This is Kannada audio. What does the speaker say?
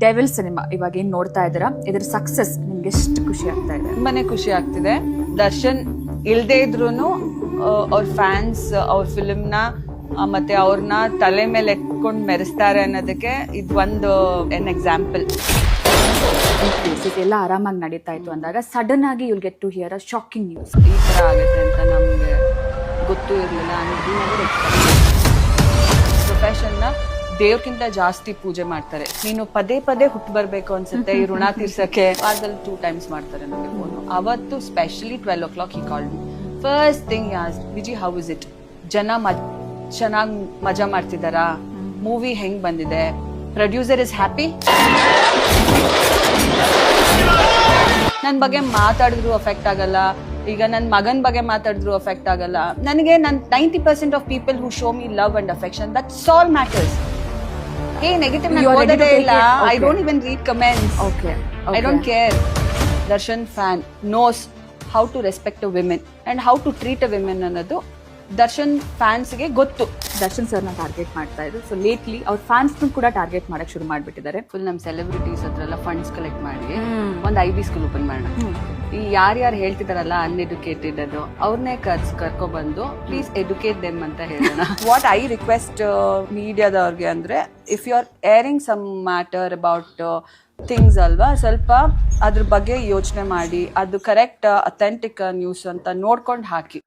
ಡೆವಿಲ್ ಸಿನಿಮಾ ಇವಾಗ ಏನ್ ನೋಡ್ತಾ ಇದ್ದೀರಾ, ಇದ್ರ ಸಕ್ಸಸ್ ನಿಮ್ಗೆ ಎಷ್ಟು ಖುಷಿ ಆಗ್ತಾ ಇದೆ? ತುಂಬಾನೇ ಖುಷಿ ಆಗ್ತಿದೆ. ದರ್ಶನ್ ಇಲ್ದೇ ಇದ್ರೂನು ಅವ್ರ ಫ್ಯಾನ್ಸ್ ಅವ್ರ ಫಿಲ್ಮ್ನ ಮತ್ತೆ ಅವ್ರನ್ನ ತಲೆ ಮೇಲೆ ಎತ್ಕೊಂಡು ಮೆರೆಸ್ತಾರೆ ಅನ್ನೋದಕ್ಕೆ ಇದು ಒಂದು ಎನ್ ಎಕ್ಸಾಂಪಲ್. ಎಲ್ಲ ಆರಾಮಾಗಿ ನಡೀತಾ ಇತ್ತು ಅಂದಾಗ ಸಡನ್ ಆಗಿ you'll get to hear a shocking news. ಈ ತರ ಆಗುತ್ತೆ ಅಂತ ನಮ್ಗೆ ಗೊತ್ತೂ ಇರಲಿಲ್ಲ. ಪ್ರೊಫೆಷನ್ನ ದೇವ್ರಕ್ಕಿಂತ ಜಾಸ್ತಿ ಪೂಜೆ ಮಾಡ್ತಾರೆ. ನೀನು ಪದೇ ಪದೇ ಹುಟ್ಟು ಬರ್ಬೇಕು ಅನ್ಸುತ್ತೆ ಈ ಋಣ ತೀರ್ಸಕ್ಕೆ. ವಾರದಲ್ಲಿ 2 times ಮಾಡ್ತಾರೆ ನಮಗೆ ಫೋನು. ಅವತ್ತು specially 12 o'clock he called me. First thing asked, Viji how is it? ಜನ ಚೆನ್ನಾಗಿ ಮಜಾ ಮಾಡ್ತಿದ್ದಾರಾ? ಮೂವಿ ಹೆಂಗ್ ಬಂದಿದೆ? Producer is happy? ನನ್ ಬಗ್ಗೆ ಮಾತಾಡಿದ್ರು ಅಫೆಕ್ಟ್ ಆಗಲ್ಲ. ಈಗ ನನ್ನ ಮಗನ್ ಬಗ್ಗೆ ಮಾತಾಡಿದ್ರು ಅಫೆಕ್ಟ್ ಆಗಲ್ಲ. ನನಗೆ 90% of people who show me love and affection, that's all matters. Hey negative ನಾನು ಓದೋದೇ ಇಲ್ಲ. I don't even read comments. I don't care. Darshan fan knows how to respect a women and how to treat a women ಅನ್ನೋದು ದರ್ಶನ್ ಫ್ಯಾನ್ಸ್ಗೆ ಗೊತ್ತು. ದರ್ಶನ್ ಸರ್ನ ಟಾರ್ಗೆಟ್ ಮಾಡ್ತಾ ಇದ್ರು. ಸೊ ಲೇಟ್ಲಿ ಅವ್ರ ಫ್ಯಾನ್ಸ್ ಕೂಡ ಟಾರ್ಗೆಟ್ ಮಾಡಕ್ ಶುರು ಮಾಡ್ಬಿಟ್ಟಿದ್ದಾರೆ. ಫುಲ್ ನಮ್ಮ ಸೆಲೆಬ್ರಿಟೀಸ್ ಹತ್ರ ಫಂಡ್ಸ್ ಕಲೆಕ್ಟ್ ಮಾಡಿ ಒಂದು IB ಸ್ಕೂಲ್ ಓಪನ್ ಮಾಡೋಣ. ಈ ಯಾರ್ಯಾರು ಹೇಳ್ತಿದಾರಲ್ಲ ಅನ್ಎಡ್ಯುಕೇಟೆಡ್ ಅದು ಅವ್ರನ್ನೇ ಕರ್ಕೊಬಂದು ಪ್ಲೀಸ್ ಎಡ್ಯುಕೇಟ್ ದೆಮ್ ಅಂತ ಹೇಳೋಣ. ವಾಟ್ ಐ ರಿಕ್ವೆಸ್ಟ್ ಮೀಡಿಯಾದವ್ರಿಗೆ ಅಂದ್ರೆ, if you are airing some matter about things ಅಲ್ವಾ, ಸ್ವಲ್ಪ ಅದ್ರ ಬಗ್ಗೆ ಯೋಚನೆ ಮಾಡಿ ಅದು ಕರೆಕ್ಟ್ ಅಥೆಂಟಿಕ್ ನ್ಯೂಸ್ ಅಂತ ನೋಡ್ಕೊಂಡು ಹಾಕಿ.